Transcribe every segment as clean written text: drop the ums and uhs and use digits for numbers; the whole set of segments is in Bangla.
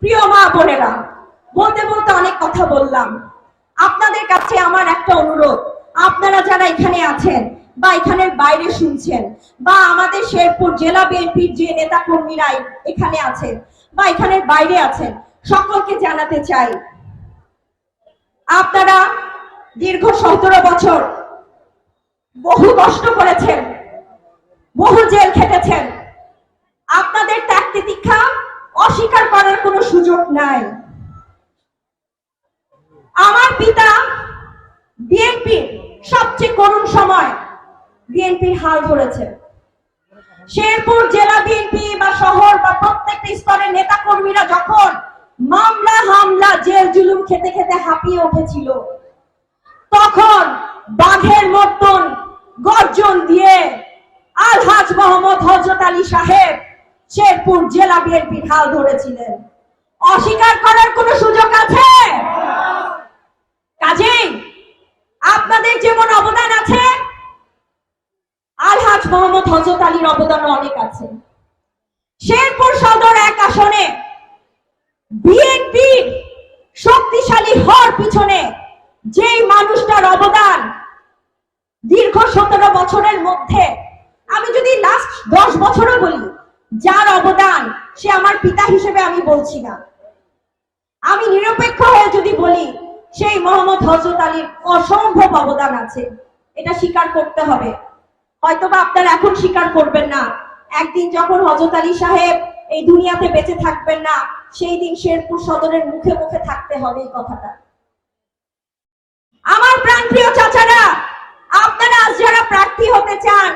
প্রিয় মা বোনেরা, বলতে বলতে অনেক কথা বললাম। আপনাদের কাছে আমার একটা অনুরোধ, আপনারা যারা এখানে আছেন বা এখানের বাইরে শুনছেন, বা আমাদের শেরপুর জেলা বিএনপির যে নেতা কর্মীরা এখানে আছেন বা এখানের বাইরে আছেন, সকলকে জানাতে চাই, আপনারা দীর্ঘ 17 বছর বহু কষ্ট করেছেন, বহু জেল খেটেছেন। আপনাদের ত্যাগ তিতিক্ষা অস্বীকার করার কোনো সুযোগ নাই। আমার পিতা বিএনপির সবচেয়ে করুণ সময় বিএনপির হাল ধরেছে। শেরপুর জেলা বিএনপি বা শহর বা প্রত্যেকটা স্তরের নেতা কর্মীরা যখন মামলা হামলা জেল জুলুম খেতে খেতে হাঁপিয়ে উঠেছিল, তখন বাঘের মতন গর্জন দিয়ে আলহাজ মোহাম্মদ হযরত আলী সাহেব শেরপুর জেলা বিএনপির হাল ধরেছিলেন। অস্বীকার করার কোনো সুযোগ আছে? কাজেই আপনাদের যেমন অবদান আছে, আলহাজ মোহাম্মদ হযরত আলীর অবদানও অনেক আছে। শেরপুর সদর 1 আসনে বিএনপির শক্তিশালী হওয়ার পিছনে যেই মানুষটার অবদান দীর্ঘ 17 বছরের মধ্যে, আমি যদি লাস্ট 10 বছরও বলি, যার অবদান সে আমার পিতা হিসেবে আমি বলছি না, আমি নিরপেক্ষ হয়ে যদি বলি, সেই মোহাম্মদ হযরত আলীর অসম্ভব অবদান আছে। এটা স্বীকার করতে হবে। হয়তোবা আপনারা এখন স্বীকার করবেন না, একদিন যখন হযরত আলী সাহেব এই দুনিয়াতে বেঁচে থাকবেন না, সেই দিন শেরপুর সদরের মুখে মুখে থাকতে হবে এই কথাটা। আমার প্রাণপ্রিয় চাচারা, আপনারা আজ যারা প্রার্থী হতে চান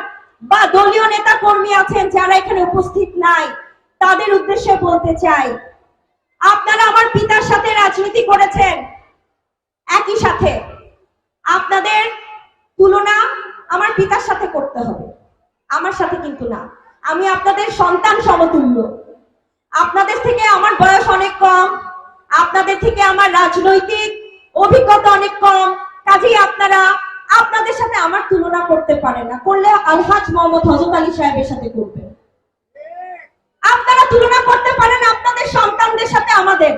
বা দলীয় নেতা কর্মী আছেন যারা এখানে উপস্থিত নাই, তাদের উদ্দেশ্যে বলতে চাই, আপনারা আমার পিতার সাথে রাজনীতি করেছেন, একই সাথে আপনাদের তুলনা আমার পিতার সাথে করতে হবে, আমার সাথে কিন্তু না। আমি আপনাদের সন্তান সমতুল্য। আপনাদের থেকে আমার বয়স অনেক কম, আপনাদের থেকে আমার রাজনৈতিক অভিজ্ঞতা অনেক কম, কাজেই আপনারা আপনাদের সাথে আমার তুলনা করতে পারেন না। করলে আলহাজ মোহাম্মদ হযরত আলী সাহেবের সাথে করবেন। আপনারা তুলনা করতে পারেন আপনাদের সন্তানদের সাথে আমাদের,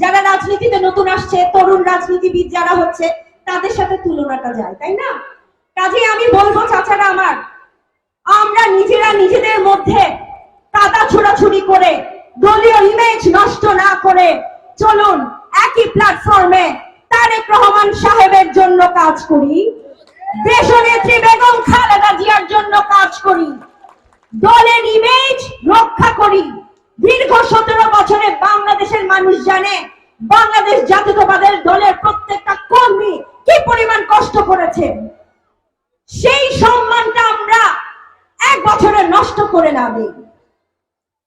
যারা রাজনীতিতে নতুন আসছে, তরুণ রাজনীতিবিদ যারা হচ্ছে, তাদের সাথে তুলনাটা যায়, তাই না? কাজেই আমি বলবো চাচারা আমার, আমরা নিজেরা নিজেদের মধ্যে কাদা ছোড়াছুড়ি করে দলীয় ইমেজ নষ্ট না করে চলুন একই প্ল্যাটফর্মে তারেক রহমান সাহেবের জন্য কাজ করি, দেশনেত্রী বেগম খালেদা জিয়ার জন্য কাজ করি, দলের ইমেজ রক্ষা করি। দীর্ঘ 17 বছরে বাংলাদেশের মানুষ জানে বাংলাদেশ জাতীয়তাবাদের দলের প্রত্যেকটা কর্মী কি পরিমাণ কষ্ট করেছে। সেই সম্মানটা আমরা 1 বছরে নষ্ট করে না দিই।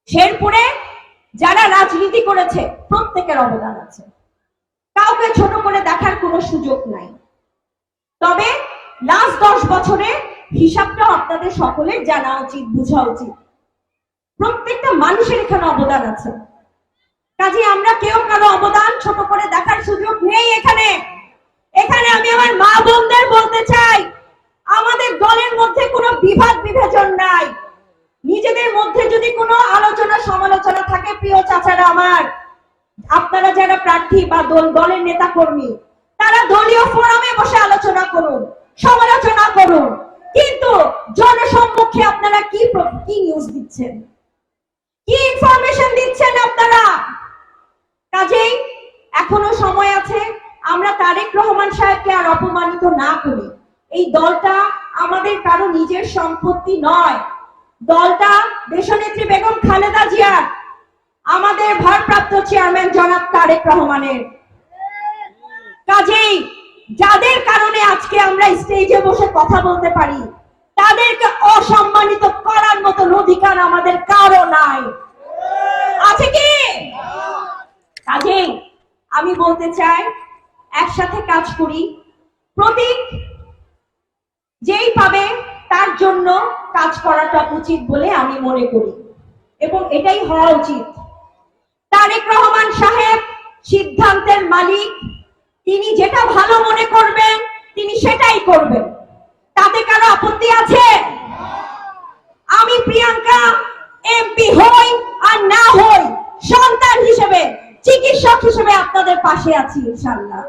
শেরপুরে যারা রাজনীতি করেছে প্রত্যেকের অবদান আছে, কাউকে ছোট করে দেখার কোনো সুযোগ নাই। তবে লাস্ট 10 বছরে হিসাবটা আপনাদের সকলের জানা উচিত, বোঝা উচিত। প্রত্যেকটা মানুষের এখানে অবদান আছে, কাজে আমরা কেউ কারো অবদান ছোট করে দেখার সুযোগ নেই এখানে। এখানে আমি আমার মা বোনদের বলতে চাই, আমাদের দলের মধ্যে কোনো বিভাদ বিভাজন নাই। নিজেদের মধ্যে যদি কোনো আলোচনা সমালোচনা থাকে, প্রিয় চাচারা আমার, আপনারা যারা প্রার্থী বা দলের নেতা কর্মী, তারা দলীয় ফোরামে বসে আলোচনা করুন, সমালোচনা করুন, কিন্তু জনসম্মুখে আপনারা কি নিউজ দিচ্ছেন, কি ইনফরমেশন দিচ্ছেন আপনারা? কাজেই এখনো সময় আছে, আমরা তারেক রহমান সাহেবকে আর অপমানিত না করি। এই দলটা আমাদের কারো নিজের সম্পত্তি নয়, দলটা দেশনেত্রী বেগম খালেদা জিয়ার, আমাদের ভারপ্রাপ্ত চেয়ারম্যান জনাব তারেক রহমানের। কাজেই যাদের কারণে আজকে আমরা স্টেজে বসে কথা বলতে পারি, তাদেরকে অসম্মানিত করার মতো অধিকার আমাদের কারো নাই, আছে কি? কাজেই আমি বলতে চাই, একসাথে কাজ করি। প্রতীক যেই পাবে তার জন্য কাজ করাটা উচিত বলে আমি মনে করি, এবং এটাই হওয়া উচিত। তারেক রহমান সাহেব সিদ্ধান্তের মালিক, তিনি যেটা ভালো মনে করবেন তিনি সেটাই করবেন, তাতে কারো আপত্তি আছে? আমি প্রিয়াঙ্কা এমপি হই আর না হই, সন্তান হিসেবে চিকিৎসক হিসেবে আপনাদের পাশে আছি ইনশাআল্লাহ।